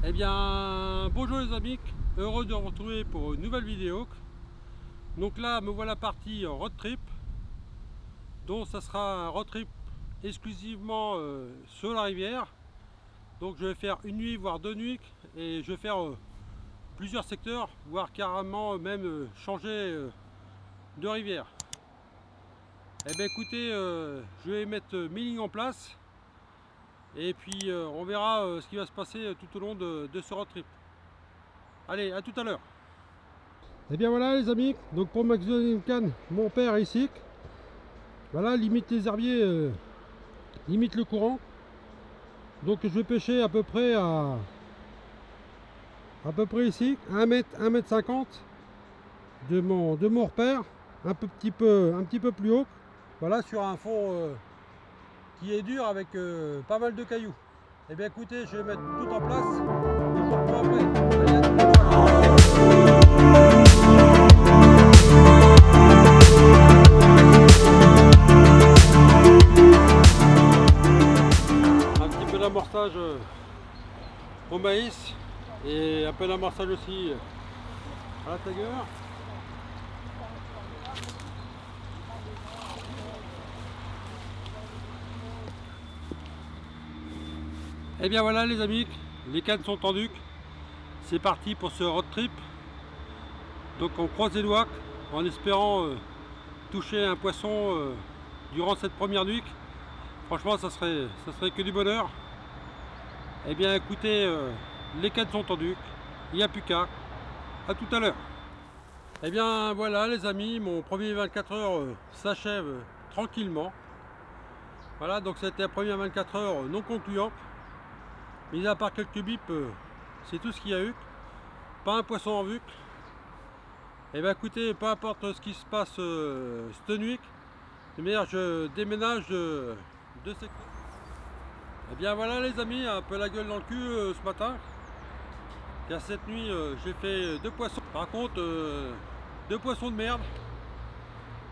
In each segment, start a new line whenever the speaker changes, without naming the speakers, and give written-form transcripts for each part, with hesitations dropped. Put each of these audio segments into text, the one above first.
Eh bien, bonjour les amis, heureux de vous retrouver pour une nouvelle vidéo. Donc là, me voilà parti en road trip. Donc ça sera un road trip exclusivement sur la rivière. Donc je vais faire une nuit, voire 2 nuits, et je vais faire plusieurs secteurs, voire carrément même changer de rivière. Eh bien écoutez, je vais mettre mes lignes en place. Et puis on verra ce qui va se passer tout au long de ce road trip. Allez, à tout à l'heure. Et bien voilà les amis, donc pour ma deuxième canne, mon père ici. Voilà, limite les herbiers, limite le courant. Donc je vais pêcher à peu près ici, 1 mètre, 1 mètre 50 de mon repère, un petit peu plus haut. Voilà, sur un fond qui est dur avec pas mal de cailloux. Et bien écoutez, je vais mettre tout en place et je vous reprends après. Allez, à tout à l'heure. Un petit peu d'amorçage au maïs et un peu d'amorçage aussi à la tiger. Et bien voilà les amis, les cannes sont tendues, c'est parti pour ce road trip. Donc on croise les doigts en espérant toucher un poisson durant cette première nuit. Franchement ça serait que du bonheur. Et bien écoutez, les cannes sont tendues, il n'y a plus qu'à. À tout à l'heure. Et bien voilà les amis, mon premier 24 heures s'achève tranquillement. Voilà, donc c'était la première 24 heures non concluante. Mis à part quelques bips, c'est tout ce qu'il y a eu. Pas un poisson en vue. Et bien écoutez, peu importe ce qui se passe cette nuit, je déménage de secteur. Et bien voilà les amis, un peu la gueule dans le cul ce matin. Car cette nuit j'ai fait 2 poissons. Par contre 2 poissons de merde,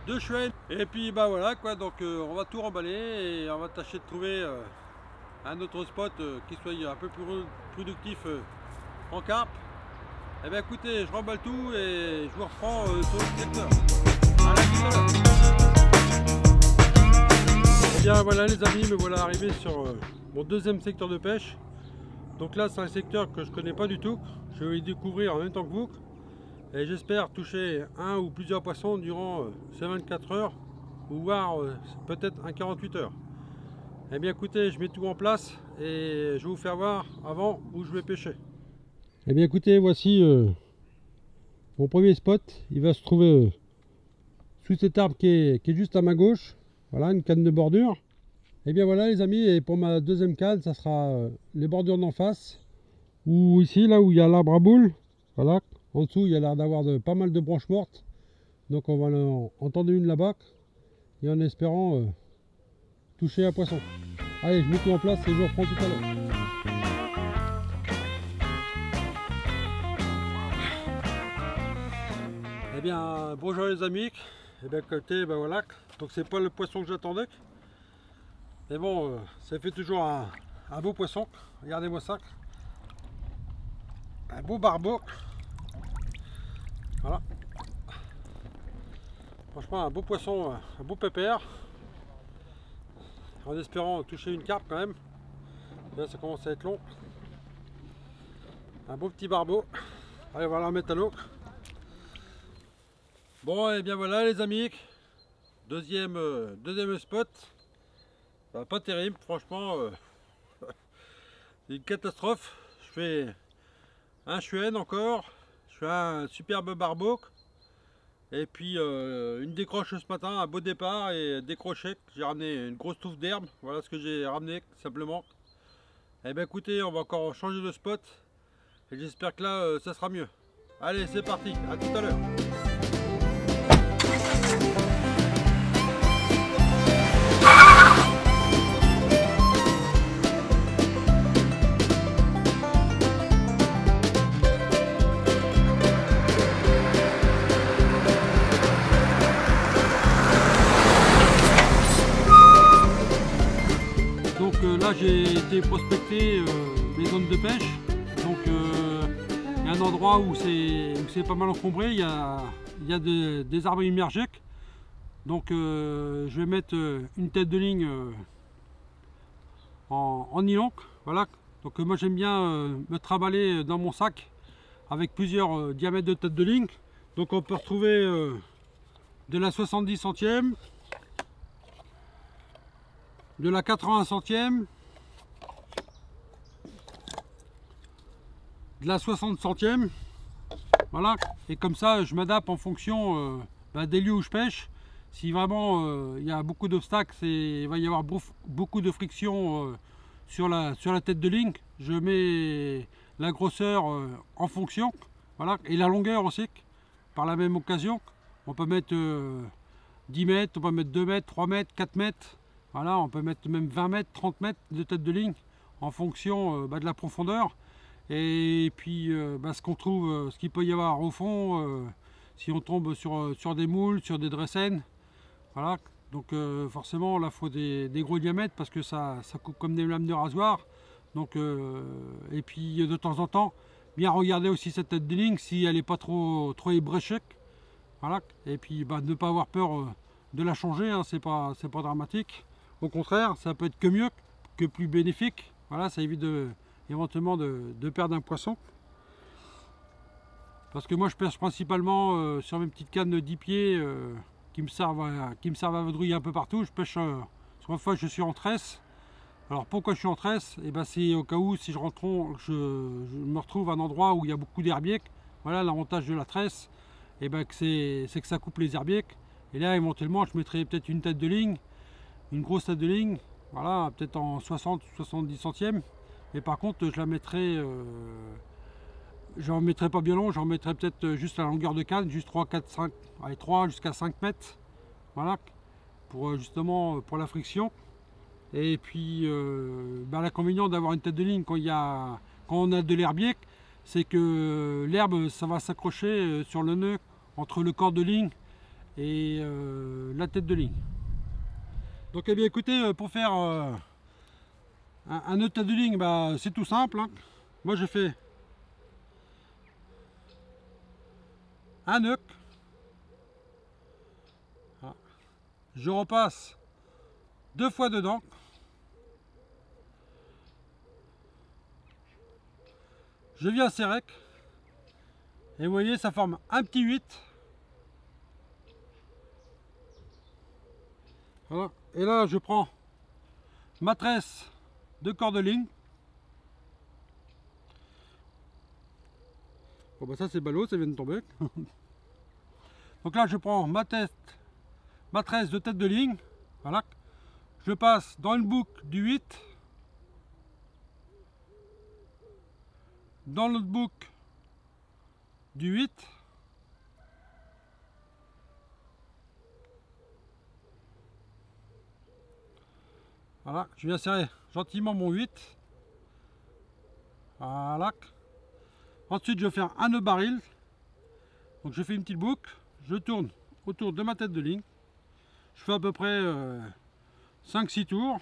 2 chouettes. Et puis bah voilà quoi, donc on va tout remballer et on va tâcher de trouver un autre spot qui soit un peu plus productif en carpe. Et bien écoutez, je remballe tout et je vous reprends sur le secteur. Et bien voilà les amis, me voilà arrivé sur mon deuxième secteur de pêche. Donc là c'est un secteur que je connais pas du tout, je vais y découvrir en même temps que vous. Et j'espère toucher un ou plusieurs poissons durant ces 24 heures, ou voire peut-être un 48 heures. Eh bien écoutez, je mets tout en place et je vais vous faire voir avant où je vais pêcher. Eh bien écoutez, voici mon premier spot. Il va se trouver sous cet arbre qui est juste à ma gauche. Voilà, une canne de bordure. Et bien voilà les amis, et pour ma deuxième canne, ça sera les bordures d'en face. Ou ici, là où il y a l'arbre à boules. Voilà, en dessous il y a l'air d'avoir pas mal de branches mortes. Donc on va en tendre une là-bas. Et en espérant toucher un poisson. Allez, je mets tout en place et je vous reprends tout à l'heure. Eh bien, bonjour les amis. Et bien écoutez, ben voilà. Donc c'est pas le poisson que j'attendais. Mais bon, ça fait toujours un beau poisson. Regardez-moi ça. Un beau barbeau. Voilà. Franchement, un beau poisson, un beau pépère. En espérant toucher une carpe quand même. Là ça commence à être long. Un beau petit barbeau. Allez, on va la mettre à l'eau. Bon, et bien voilà les amis. Deuxième spot. Bah, pas terrible, franchement, c'est une catastrophe. Je fais un chuen encore, je fais un superbe barbeau, et puis une décroche ce matin, un beau départ et décroché. J'ai ramené une grosse touffe d'herbe, voilà ce que j'ai ramené simplement. Et bien écoutez, on va encore changer de spot, et j'espère que là ça sera mieux. Allez, c'est parti, à tout à l'heure. Donc là j'ai été prospecter les zones de pêche. Donc il y a un endroit où c'est pas mal encombré, il y a des arbres immergés. Donc je vais mettre une tête de ligne en nylon. Voilà. Donc moi j'aime bien me trimballer dans mon sac avec plusieurs diamètres de tête de ligne. Donc on peut retrouver de la 70 centième, de la 80 centième, de la 60 centième, voilà, et comme ça je m'adapte en fonction des lieux où je pêche. Si vraiment il y a beaucoup d'obstacles, il va y avoir beaucoup de friction sur la tête de ligne, je mets la grosseur en fonction, voilà, et la longueur aussi. Par la même occasion, on peut mettre 10 mètres, on peut mettre 2 mètres, 3 mètres, 4 mètres. Voilà, on peut mettre même 20 mètres, 30 mètres de tête de ligne en fonction de la profondeur. Et puis ce qu'on trouve, ce qu'il peut y avoir au fond, si on tombe sur des moules, sur des dressènes. Voilà, donc forcément là il faut des gros diamètres parce que ça coupe comme des lames de rasoir. Donc, et puis de temps en temps, bien regarder aussi cette tête de ligne si elle n'est pas trop ébréchée. Voilà, et puis ne pas avoir peur de la changer, hein, c'est pas dramatique. Au contraire, ça peut être que mieux, que plus bénéfique. Voilà, ça évite éventuellement de perdre un poisson. Parce que moi je pêche principalement sur mes petites cannes de 10 pieds qui me servent à vadrouiller un peu partout. Je pêche, soit fois je suis en tresse. Alors pourquoi je suis en tresse? Et c'est au cas où si je me retrouve à un endroit où il y a beaucoup d'herbiers. Voilà, l'avantage de la tresse, c'est que ça coupe les herbiers. Et là éventuellement je mettrai peut-être une tête de ligne, une grosse tête de ligne, voilà, peut-être en 60-70 centièmes. Et par contre je la mettrai, j'en mettrai pas bien long, j'en mettrai peut-être juste à la longueur de canne, juste 3, 4, 5, allez 3 jusqu'à 5 mètres. Voilà, pour justement pour la friction. Et puis l'inconvénient d'avoir une tête de ligne quand on a de l'herbier, c'est que l'herbe ça va s'accrocher sur le nœud entre le corps de ligne et la tête de ligne. Donc eh bien écoutez, pour faire un nœud de tête de ligne, c'est tout simple, hein. Moi je fais un nœud, voilà. Je repasse 2 fois dedans, je viens serrer, et vous voyez ça forme un petit 8. Voilà. Et là je prends ma tresse de corde-ligne. Bon ça c'est ballot, ça vient de tomber. Donc là je prends ma tresse de tête de ligne. Voilà. Je passe dans une boucle du 8. Dans l'autre boucle du 8. Voilà, je viens serrer gentiment mon 8. Voilà. Ensuite, je vais faire un nœud baril. Donc, je fais une petite boucle. Je tourne autour de ma tête de ligne. Je fais à peu près 5-6 tours.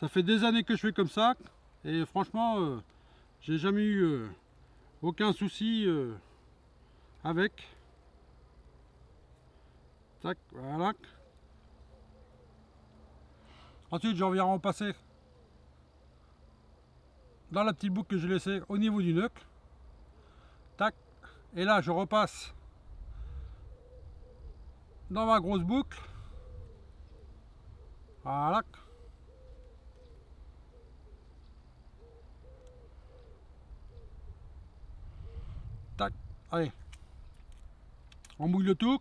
Ça fait des années que je fais comme ça. Et franchement, j'ai jamais eu aucun souci avec. Tac, voilà. Ensuite, j'en viens repasser dans la petite boucle que j'ai laissée au niveau du nœud. Tac. Et là, je repasse dans ma grosse boucle. Voilà. Tac, allez. On mouille le tout.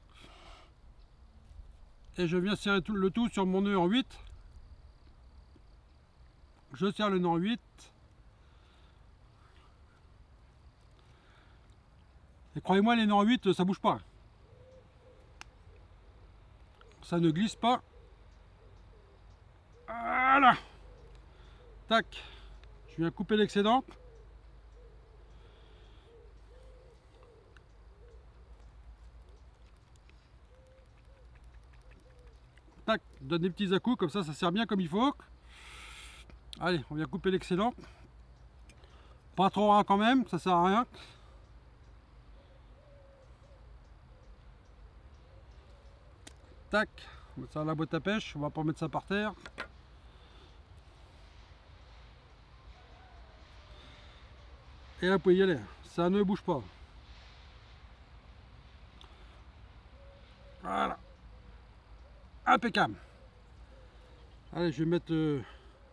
Et je viens serrer le tout sur mon nœud en 8. Je serre le nœud en 8. Et croyez-moi, les nœuds en 8, ça bouge pas. Ça ne glisse pas. Voilà. Tac. Je viens couper l'excédent. Tac. Donne des petits à-coups, comme ça sert bien comme il faut. Allez, on vient couper l'excédent. Pas trop ras quand même, ça sert à rien. Tac, on met ça à la boîte à pêche, on va pas mettre ça par terre. Et là vous pouvez y aller, ça ne bouge pas. Voilà. Impeccable. Allez, je vais mettre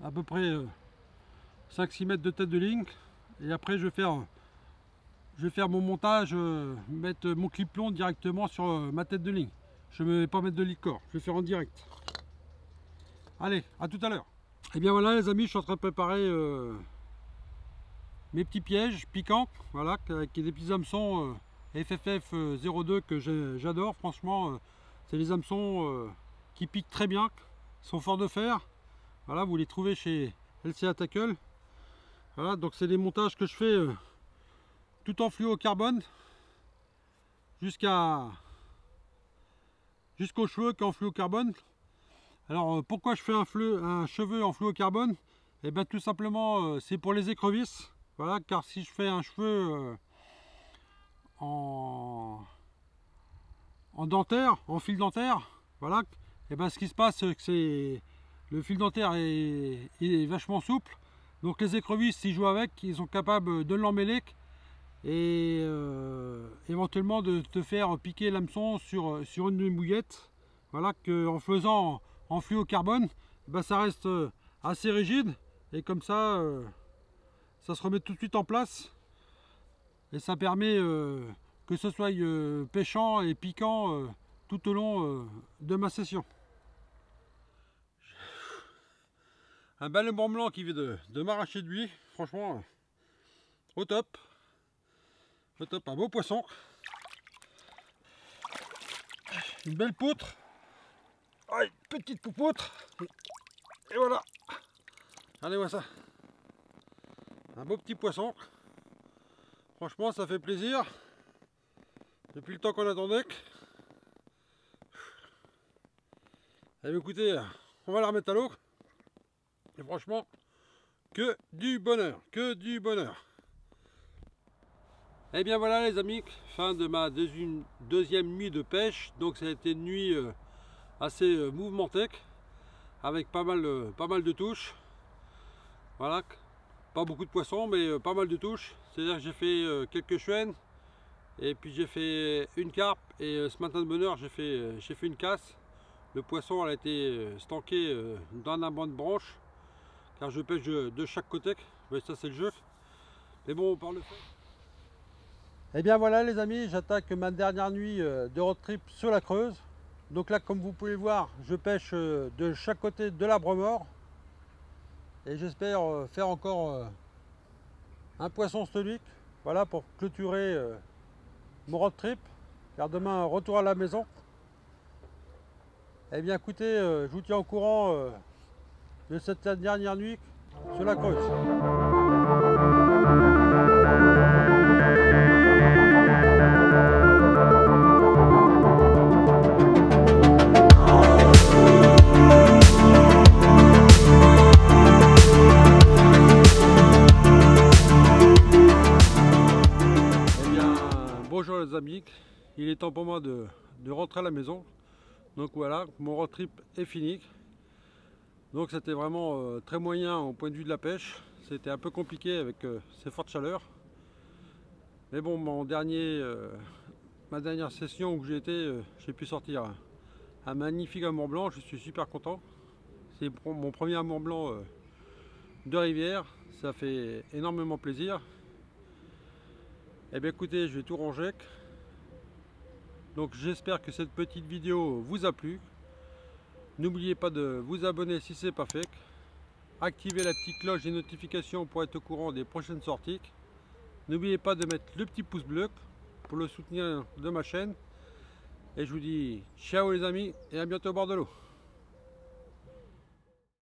à peu près 5-6 mètres de tête de ligne. Et après je vais faire mon montage, mettre mon clip long directement sur ma tête de ligne. Je ne vais pas mettre de licorne, je vais faire en direct. Allez, à tout à l'heure. Et bien voilà les amis, je suis en train de préparer mes petits pièges piquants, voilà, avec des petits hameçons FFF 02 que j'adore, franchement, c'est des hameçons qui piquent très bien, sont forts de fer. Voilà, vous les trouvez chez LCA Tackle. Voilà, donc c'est des montages que je fais tout en fluocarbone jusqu'aux cheveux qui en fluocarbone. Alors pourquoi je fais un cheveu en fluocarbone? Et bien tout simplement c'est pour les écrevisses. Voilà, car si je fais un cheveu en dentaire, en fil dentaire, voilà, et ben ce qui se passe c'est le fil dentaire est vachement souple. Donc les écrevisses, s'ils jouent avec, ils sont capables de l'emmêler et éventuellement de te faire piquer l'hameçon sur une mouillette. Voilà, qu'en faisant en fluocarbone, ben ça reste assez rigide et comme ça, ça se remet tout de suite en place et ça permet que ce soit pêchant et piquant tout au long de ma session. Un baleine blanc qui vient de m'arracher de lui, franchement, au top. Au top, un beau poisson. Une belle poutre. Ah, une petite poutre. Et voilà. Allez, voilà ça. Un beau petit poisson. Franchement, ça fait plaisir. Depuis le temps qu'on attendait. Allez, écoutez, on va la remettre à l'eau. Et franchement, que du bonheur, que du bonheur. Et bien voilà les amis, fin de ma deuxième nuit de pêche. Donc ça a été une nuit assez mouvementée, avec pas mal de touches. Voilà, pas beaucoup de poissons, mais pas mal de touches. C'est-à-dire que j'ai fait quelques chouennes, et puis j'ai fait une carpe, et ce matin de bonne heure j'ai fait une casse. Le poisson elle a été stanké dans un banc de branche. Car je pêche de chaque côté, mais ça c'est le jeu. Mais bon, par le fait. Et bien voilà les amis, j'attaque ma dernière nuit de road trip sur la Creuse. Donc là, comme vous pouvez voir, je pêche de chaque côté de l'arbre mort. Et j'espère faire encore un poisson stonique. Voilà, pour clôturer mon road trip. Car demain, retour à la maison. Et bien écoutez, je vous tiens au courant de cette dernière nuit sur la Creuse. Eh bien, bonjour les amis, il est temps pour moi de rentrer à la maison. Donc voilà, mon road trip est fini. Donc c'était vraiment très moyen au point de vue de la pêche. C'était un peu compliqué avec ces fortes chaleurs. Mais bon, ma dernière session où j'ai été, j'ai pu sortir un magnifique amour blanc, je suis super content. C'est mon premier amour blanc de rivière, ça fait énormément plaisir. Et bien écoutez, je vais tout ranger. Donc j'espère que cette petite vidéo vous a plu. N'oubliez pas de vous abonner si ce n'est pas fait. Activez la petite cloche des notifications pour être au courant des prochaines sorties. N'oubliez pas de mettre le petit pouce bleu pour le soutien de ma chaîne. Et je vous dis ciao les amis et à bientôt au bord de l'eau.